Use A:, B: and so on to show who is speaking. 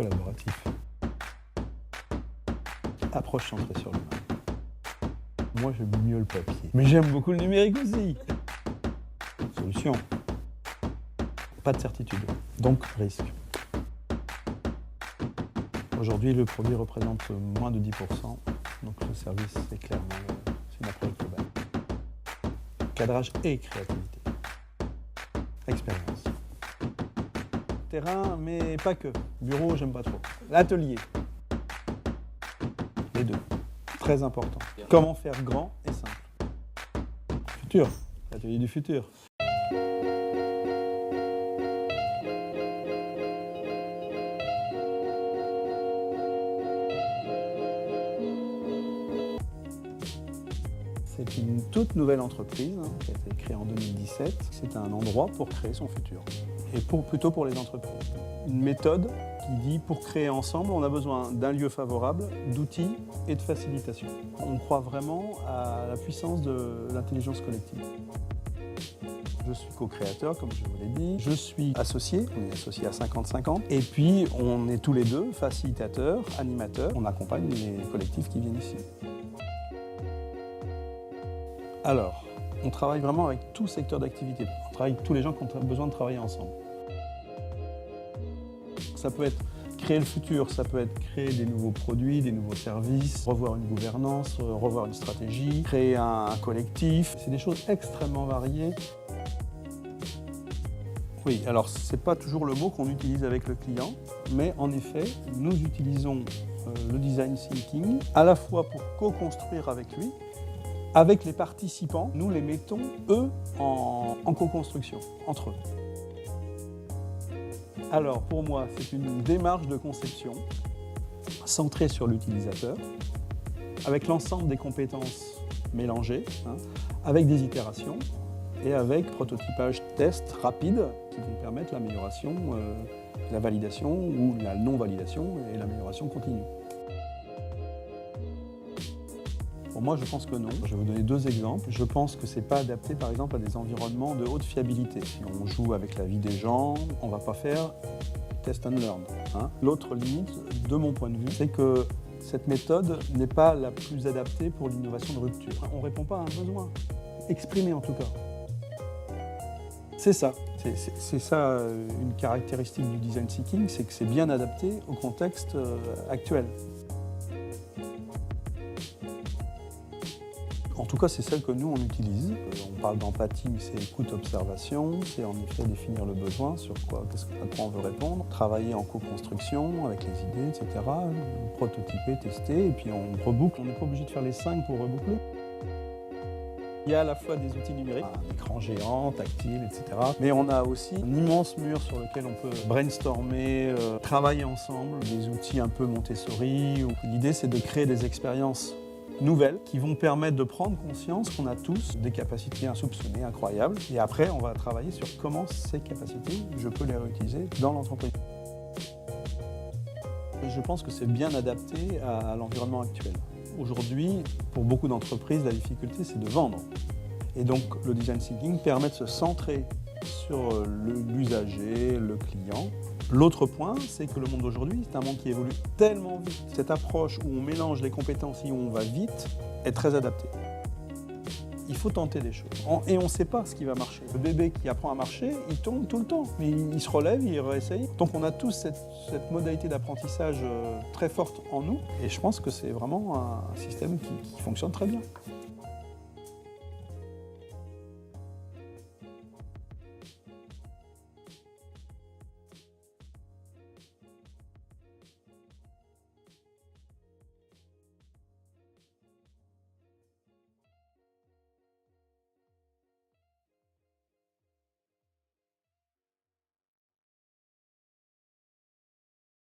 A: collaboratif. Approche centrée sur l'humain. Moi, j'aime mieux le papier. Mais j'aime beaucoup le numérique aussi. Solution. Pas de certitude. Donc, risque. Aujourd'hui, le produit représente moins de 10%. Donc, le service, c'est clairement une approche globale. Cadrage et créativité. Expérience. Terrain, mais pas que. Bureau, j'aime pas trop. L'atelier. Les deux. Très important. Comment faire grand et simple. Futur. L'atelier du futur. C'est une toute nouvelle entreprise qui a été créée en 2017. C'est un endroit pour créer son futur. Et plutôt pour les entreprises. Une méthode qui dit pour créer ensemble, on a besoin d'un lieu favorable, d'outils et de facilitation. On croit vraiment à la puissance de l'intelligence collective. Je suis co-créateur, comme je vous l'ai dit. Je suis associé, on est associé à 50-50. Et puis, on est tous les deux facilitateurs, animateurs. On accompagne les collectifs qui viennent ici. Alors, on travaille vraiment avec tout secteur d'activité. On travaille avec tous les gens qui ont besoin de travailler ensemble. Ça peut être créer le futur, ça peut être créer des nouveaux produits, des nouveaux services, revoir une gouvernance, revoir une stratégie, créer un collectif. C'est des choses extrêmement variées. Oui, alors c'est pas toujours le mot qu'on utilise avec le client, mais en effet, nous utilisons le design thinking à la fois pour co-construire avec lui. Avec les participants, nous les mettons, eux, en co-construction, entre eux. Alors, pour moi, c'est une démarche de conception centrée sur l'utilisateur, avec l'ensemble des compétences mélangées, avec des itérations et avec prototypage test rapide qui vont permettre l'amélioration, la validation ou la non-validation et l'amélioration continue. Pour moi, je pense que non. Je vais vous donner deux exemples. Je pense que ce n'est pas adapté, par exemple, à des environnements de haute fiabilité. Si on joue avec la vie des gens, on ne va pas faire test and learn. L'autre limite, de mon point de vue, c'est que cette méthode n'est pas la plus adaptée pour l'innovation de rupture. On ne répond pas à un besoin, exprimé en tout cas. C'est ça. C'est ça une caractéristique du design thinking, c'est que c'est bien adapté au contexte actuel. En tout cas, c'est celle que nous, on utilise. On parle d'empathie, c'est écoute-observation, c'est en effet définir le besoin, sur quoi, qu'est-ce que on veut répondre, travailler en co-construction avec les idées, etc., prototyper, tester, et puis on reboucle. On n'est pas obligé de faire les 5 pour reboucler. Il y a à la fois des outils numériques, un écran géant, tactile, etc. Mais on a aussi un immense mur sur lequel on peut brainstormer, travailler ensemble, des outils un peu Montessori. L'idée, c'est de créer des expériences nouvelles qui vont permettre de prendre conscience qu'on a tous des capacités insoupçonnées, incroyables. Et après, on va travailler sur comment ces capacités, je peux les réutiliser dans l'entreprise. Je pense que c'est bien adapté à l'environnement actuel. Aujourd'hui, pour beaucoup d'entreprises, la difficulté, c'est de vendre. Et donc, le design thinking permet de se centrer sur l'usager, le client. L'autre point, c'est que le monde d'aujourd'hui, c'est un monde qui évolue tellement vite. Cette approche où on mélange les compétences et où on va vite est très adaptée. Il faut tenter des choses. Et on ne sait pas ce qui va marcher. Le bébé qui apprend à marcher, il tombe tout le temps. Mais il se relève, il réessaye. Donc on a tous cette modalité d'apprentissage très forte en nous. Et je pense que c'est vraiment un système qui fonctionne très bien.